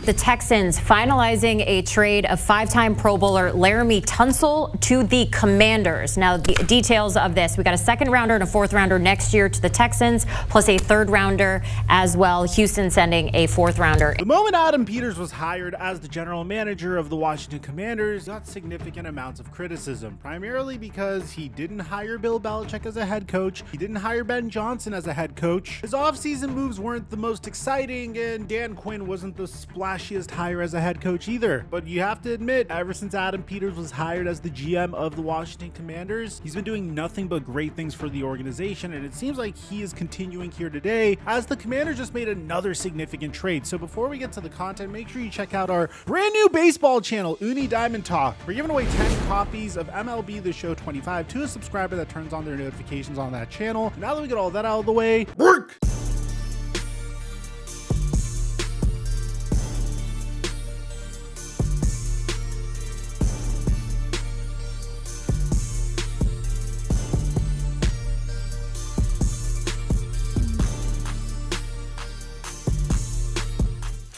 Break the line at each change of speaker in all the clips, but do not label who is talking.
the Texans finalizing a trade of five-time Pro Bowler Laremy Tunsil to the Commanders. Now, the details of this, we got a second rounder and a fourth rounder next year to the Texans, plus a third rounder as well. Houston sending a fourth rounder.
The moment Adam Peters was hired as the general manager of the Washington Commanders got significant amounts of criticism, primarily because he didn't hire Bill Belichick as a head coach. He didn't hire Ben Johnson as a head coach. His offseason moves weren't the most exciting, and Dan Quinn wasn't the splashiest hire as a head coach either. But you have to admit, ever since Adam Peters was hired as the GM of the Washington Commanders, he's been doing nothing but great things for the organization, and it seems like he is continuing here today as the Commanders just made another significant trade. So before we get to the content, make sure you check out our brand new baseball channel, Uni Diamond Talk. We're giving away 10 copies of MLB The Show 25 to a subscriber that turns on their notifications on that channel. Now that we get all that out of the way, work!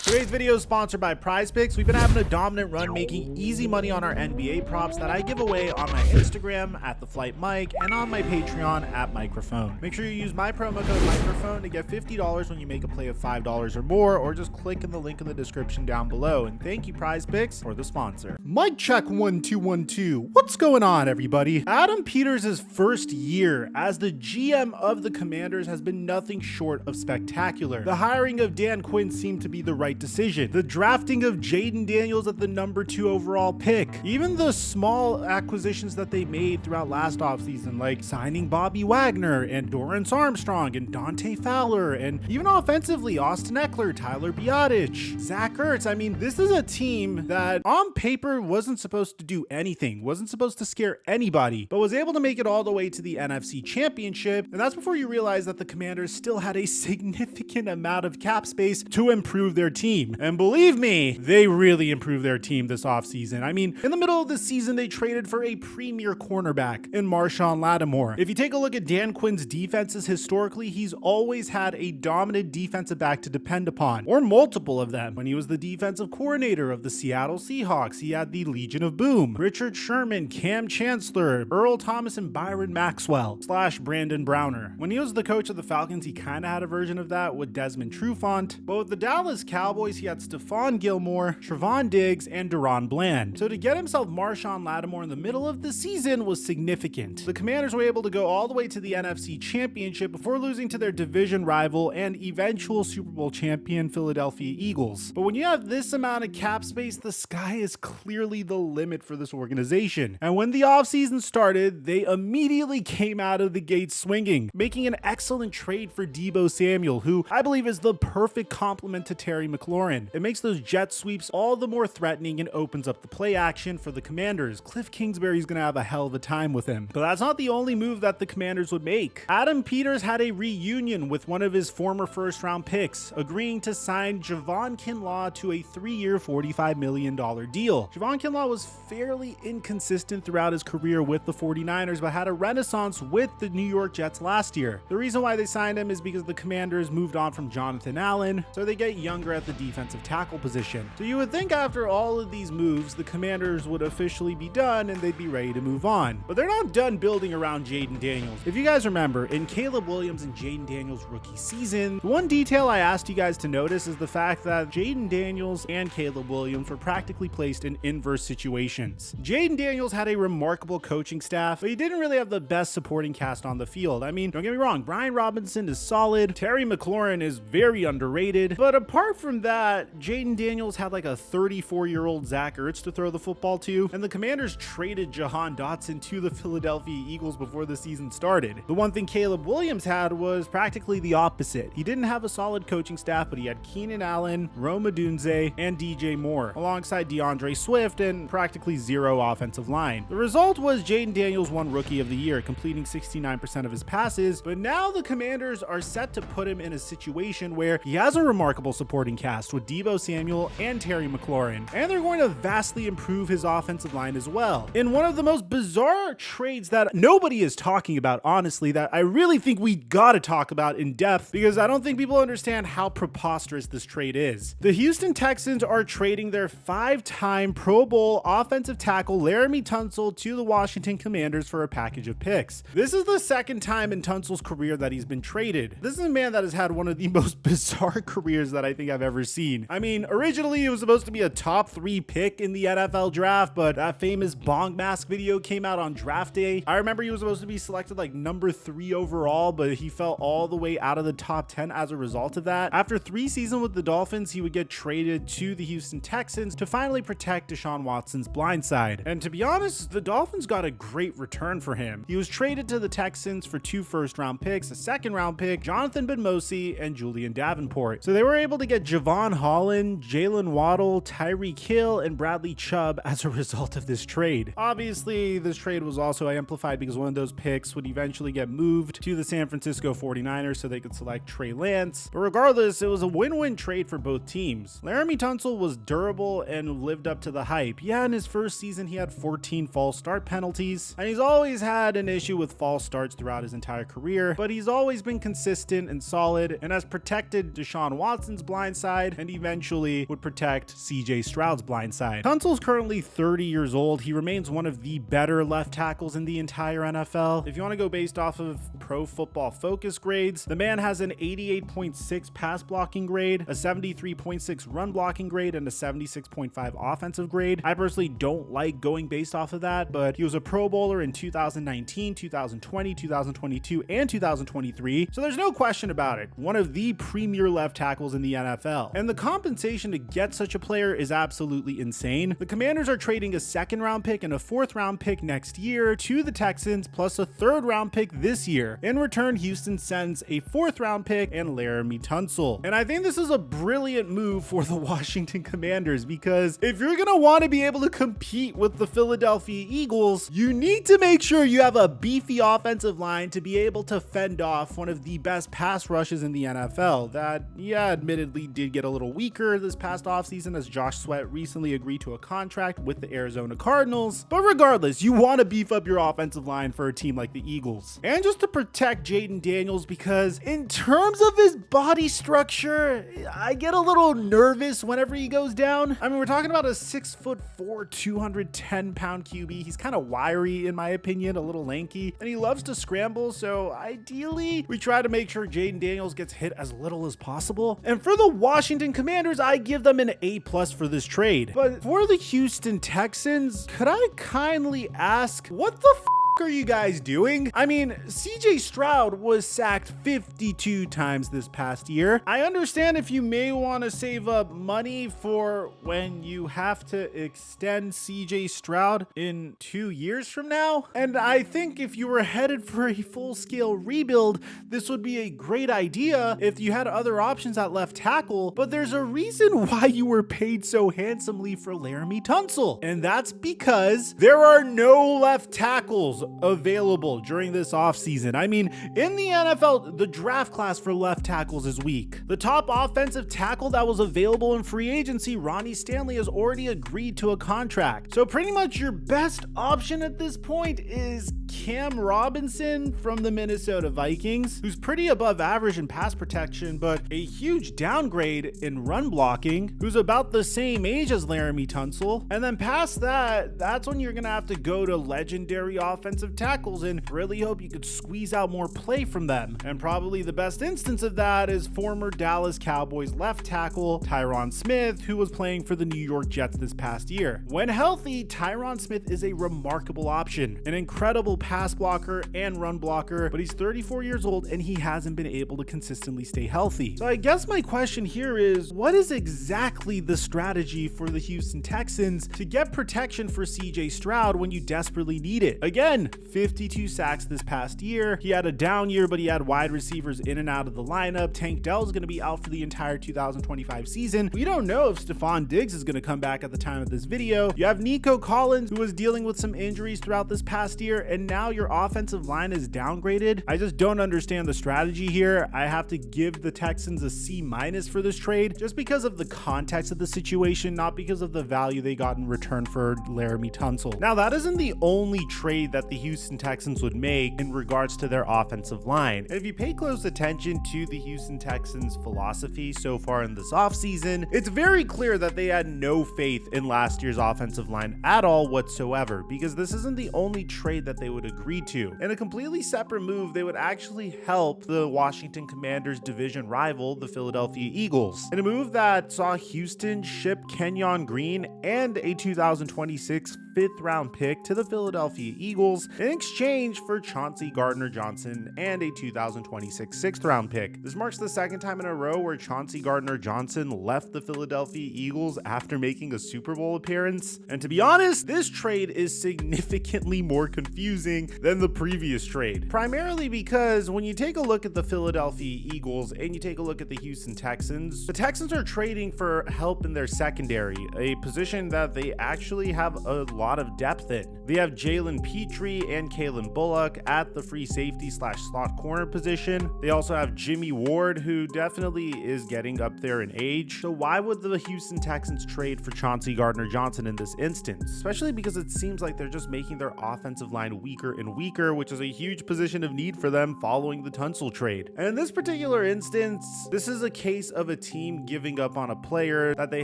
Today's video is sponsored by PrizePicks. We've been having a dominant run making easy money on our NBA props that I give away on my Instagram at @TheFlightMike and on my Patreon at Mikerophone. Make sure you use my promo code Mikerophone to get $50 when you make a play of $5 or more, or just click in the link in the description down below. And thank you, PrizePicks, for the sponsor. Mic check 1 2 1 2. What's going on, everybody? Adam Peters' first year as the GM of the Commanders has been nothing short of spectacular. The hiring of Dan Quinn seemed to be the right decision. The drafting of Jaden Daniels at the number 2 overall pick. Even the small acquisitions that they made throughout last offseason, like signing Bobby Wagner and Dorrance Armstrong and Dante Fowler, and even offensively, Austin Eckler, Tyler Biadasz, Zach Ertz. I mean, this is a team that on paper wasn't supposed to do anything, wasn't supposed to scare anybody, but was able to make it all the way to the NFC Championship. And that's before you realize that the Commanders still had a significant amount of cap space to improve their team. And believe me, they really improved their team this offseason. I mean, in the middle of the season, they traded for a premier cornerback in Marshawn Lattimore. If you take a look at Dan Quinn's defenses historically, he's always had a dominant defensive back to depend upon, or multiple of them. When he was the defensive coordinator of the Seattle Seahawks, he had the Legion of Boom, Richard Sherman, Cam Chancellor, Earl Thomas, and Byron Maxwell / Brandon Browner. When he was the coach of the Falcons, he kind of had a version of that with Desmond Trufant. But with the Dallas Cowboys, he had Stephon Gilmore, Trevon Diggs, and Deron Bland. So to get himself Marshawn Lattimore in the middle of the season was significant. The Commanders were able to go all the way to the NFC Championship before losing to their division rival and eventual Super Bowl champion Philadelphia Eagles. But when you have this amount of cap space, the sky is clearly the limit for this organization. And when the offseason started, they immediately came out of the gate swinging, making an excellent trade for Deebo Samuel, who I believe is the perfect complement to Terry McLaurin. It makes those jet sweeps all the more threatening and opens up the play action for the Commanders. Cliff Kingsbury's gonna have a hell of a time with him. But that's not the only move that the Commanders would make. Adam Peters had a reunion with one of his former first-round picks, agreeing to sign Javon Kinlaw to a 3-year, $45 million deal. Javon Kinlaw was fairly inconsistent throughout his career with the 49ers, but had a renaissance with the New York Jets last year. The reason why they signed him is because the Commanders moved on from Jonathan Allen, so they get younger at the defensive tackle position. So you would think after all of these moves, the Commanders would officially be done and they'd be ready to move on. But they're not done building around Jaden Daniels. If you guys remember, in Caleb Williams and Jaden Daniels' rookie season, the one detail I asked you guys to notice is the fact that Jaden Daniels and Caleb Williams were practically placed in inverse situations. Jaden Daniels had a remarkable coaching staff, but he didn't really have the best supporting cast on the field. I mean, don't get me wrong, Brian Robinson is solid, Terry McLaurin is very underrated, but apart from that, Jaden Daniels had like a 34-year-old Zach Ertz to throw the football to, and the Commanders traded Jahan Dotson to the Philadelphia Eagles before the season started. The one thing Caleb Williams had was practically the opposite. He didn't have a solid coaching staff, but he had Keenan Allen, Rome Odunze, and DJ Moore, alongside DeAndre Swift, and practically zero offensive line. The result was Jaden Daniels won Rookie of the Year, completing 69% of his passes, but now the Commanders are set to put him in a situation where he has a remarkable supporting cast cast with Deebo Samuel and Terry McLaurin, and they're going to vastly improve his offensive line as well. In one of the most bizarre trades that nobody is talking about, honestly, that I really think we gotta talk about in depth because I don't think people understand how preposterous this trade is. The Houston Texans are trading their 5-time Pro Bowl offensive tackle Laremy Tunsil to the Washington Commanders for a package of picks. This is the second time in Tunsil's career that he's been traded. This is a man that has had one of the most bizarre careers that I think I've ever seen. I mean, originally it was supposed to be a top 3 pick in the NFL draft, but that famous bong mask video came out on draft day. I remember he was supposed to be selected like number 3 overall, but he fell all the way out of the top 10 as a result of that. After 3 seasons with the Dolphins, he would get traded to the Houston Texans to finally protect Deshaun Watson's blind side. And to be honest, the Dolphins got a great return for him. He was traded to the Texans for 2 first-round picks, a second-round pick, Jonathan Benmosi, and Julian Davenport. So they were able to get Javon Holland, Jalen Waddle, Tyreek Hill, and Bradley Chubb as a result of this trade. Obviously, this trade was also amplified because one of those picks would eventually get moved to the San Francisco 49ers so they could select Trey Lance. But regardless, it was a win-win trade for both teams. Laremy Tunsil was durable and lived up to the hype. Yeah, in his first season, he had 14 false start penalties, and he's always had an issue with false starts throughout his entire career, but he's always been consistent and solid and has protected Deshaun Watson's blind side and eventually would protect CJ Stroud's blind side. Tunsil's currently 30 years old. He remains one of the better left tackles in the entire NFL. If you want to go based off of Pro Football Focus grades, the man has an 88.6 pass blocking grade, a 73.6 run blocking grade, and a 76.5 offensive grade. I personally don't like going based off of that, but he was a Pro Bowler in 2019, 2020, 2022, and 2023, so there's no question about it. One of the premier left tackles in the NFL. And the compensation to get such a player is absolutely insane. The Commanders are trading a 2nd-round pick and a 4th-round pick next year to the Texans, plus a 3rd-round pick this year. In return, Houston sends a 4th-round pick and Laremy Tunsil. And I think this is a brilliant move for the Washington Commanders because if you're gonna want to be able to compete with the Philadelphia Eagles, you need to make sure you have a beefy offensive line to be able to fend off one of the best pass rushes in the NFL that, yeah, admittedly did get a little weaker this past offseason as Josh Sweat recently agreed to a contract with the Arizona Cardinals. But regardless, you want to beef up your offensive line for a team like the Eagles. And just to protect Jaden Daniels, because in terms of his body structure, I get a little nervous whenever he goes down. I mean, we're talking about a 6'4", 210-pound QB. He's kind of wiry in my opinion, a little lanky, and he loves to scramble, so ideally we try to make sure Jaden Daniels gets hit as little as possible. And for the Washington Commanders, I give them an A+ for this trade. But for the Houston Texans, could I kindly ask, what the are you guys doing? I mean, CJ Stroud was sacked 52 times this past year. I understand if you may want to save up money for when you have to extend CJ Stroud in 2 years from now. And I think if you were headed for a full-scale rebuild, this would be a great idea if you had other options at left tackle. But there's a reason why you were paid so handsomely for Laremy Tunsil. And that's because there are no left tackles available during this offseason. I mean, in the NFL, the draft class for left tackles is weak. The top offensive tackle that was available in free agency, Ronnie Stanley, has already agreed to a contract. So pretty much your best option at this point is Cam Robinson from the Minnesota Vikings, who's pretty above average in pass protection, but a huge downgrade in run blocking, who's about the same age as Laremy Tunsil. And then past that, that's when you're gonna have to go to legendary offensive tackles and really hope you could squeeze out more play from them. And probably the best instance of that is former Dallas Cowboys left tackle Tyron Smith, who was playing for the New York Jets this past year. When healthy, Tyron Smith is a remarkable option, an incredible pass blocker and run blocker, but he's 34 years old and he hasn't been able to consistently stay healthy. So I guess my question here is, what is exactly the strategy for the Houston Texans to get protection for CJ Stroud when you desperately need it? Again, 52 sacks this past year. He had a down year, but he had wide receivers in and out of the lineup. Tank Dell's going to be out for the entire 2025 season. We don't know if Stephon Diggs is going to come back at the time of this video. You have Nico Collins, who was dealing with some injuries throughout this past year, and now your offensive line is downgraded. I just don't understand the strategy here. I have to give the Texans a C- for this trade just because of the context of the situation, not because of the value they got in return for Laremy Tunsil. Now, that isn't the only trade that the Houston Texans would make in regards to their offensive line. And if you pay close attention to the Houston Texans' philosophy so far in this offseason, it's very clear that they had no faith in last year's offensive line at all whatsoever, because this isn't the only trade that they would agree to. In a completely separate move, they would actually help the Washington Commanders' division rival, the Philadelphia Eagles, in a move that saw Houston ship Kenyon Green and a 2026 fifth-round pick to the Philadelphia Eagles in exchange for Chauncey Gardner-Johnson and a 2026 sixth-round pick. This marks the second time in a row where Chauncey Gardner-Johnson left the Philadelphia Eagles after making a Super Bowl appearance. And to be honest, this trade is significantly more confusing than the previous trade, primarily because when you take a look at the Philadelphia Eagles and you take a look at the Houston Texans, the Texans are trading for help in their secondary, a position that they actually have a lot of depth in. They have Jalen Petrie and Kalen Bullock at the free safety / slot corner position. They also have Jimmy Ward, who definitely is getting up there in age. So why would the Houston Texans trade for Chauncey Gardner-Johnson in this instance? Especially because it seems like they're just making their offensive line weaker and weaker, which is a huge position of need for them following the Tunsil trade. And in this particular instance, this is a case of a team giving up on a player that they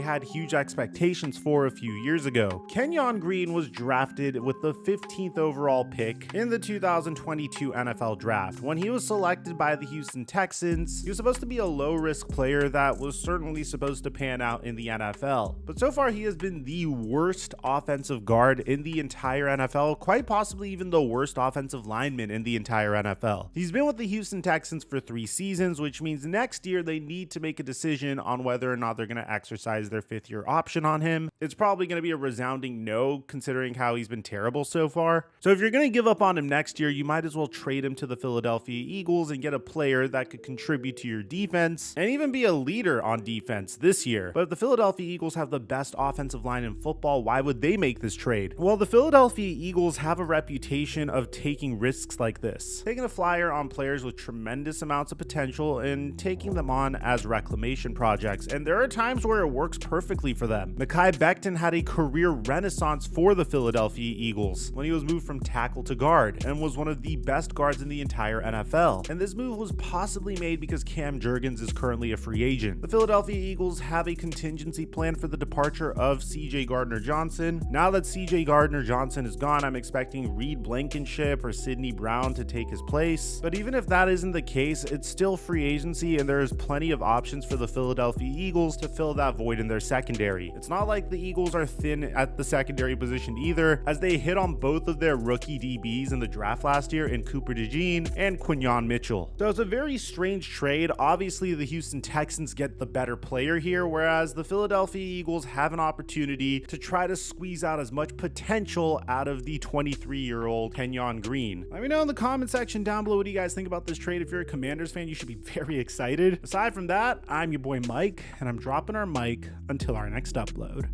had huge expectations for a few years ago. Kenyon Green was drafted with the 15th overall pick in the 2022 NFL draft. When he was selected by the Houston Texans, he was supposed to be a low-risk player that was certainly supposed to pan out in the NFL. But so far, he has been the worst offensive guard in the entire NFL, quite possibly even the worst offensive lineman in the entire NFL. He's been with the Houston Texans for 3 seasons, which means next year they need to make a decision on whether or not they're going to exercise their 5th-year option on him. It's probably going to be a resounding no, considering how he's been terrible so far. So if you're going to give up on him next year, you might as well trade him to the Philadelphia Eagles and get a player that could contribute to your defense and even be a leader on defense this year. But if the Philadelphia Eagles have the best offensive line in football, why would they make this trade? Well, the Philadelphia Eagles have a reputation of taking risks like this, taking a flyer on players with tremendous amounts of potential and taking them on as reclamation projects. And there are times where it works perfectly for them. Mekhi Becton had a career renaissance for the Philadelphia Eagles when he was moved from tackle to guard and was one of the best guards in the entire NFL. And this move was possibly made because Cam Jurgens is currently a free agent. The Philadelphia Eagles have a contingency plan for the departure of CJ Gardner-Johnson. Now that CJ Gardner-Johnson is gone, I'm expecting Reed Blankenship or Sidney Brown to take his place. But even if that isn't the case, it's still free agency and there is plenty of options for the Philadelphia Eagles to fill that void in their secondary. It's not like the Eagles are thin at the secondary position either, as they hit on both of their rookie DBs in the draft last year in Cooper DeJean and Quinyon Mitchell. So it's a very strange trade. Obviously, the Houston Texans get the better player here, whereas the Philadelphia Eagles have an opportunity to try to squeeze out as much potential out of the 23-year-old Kenyon Green. Let me know in the comment section down below what do you guys think about this trade. If you're a Commanders fan, you should be very excited. Aside from that, I'm your boy Mike, and I'm dropping our mic until our next upload.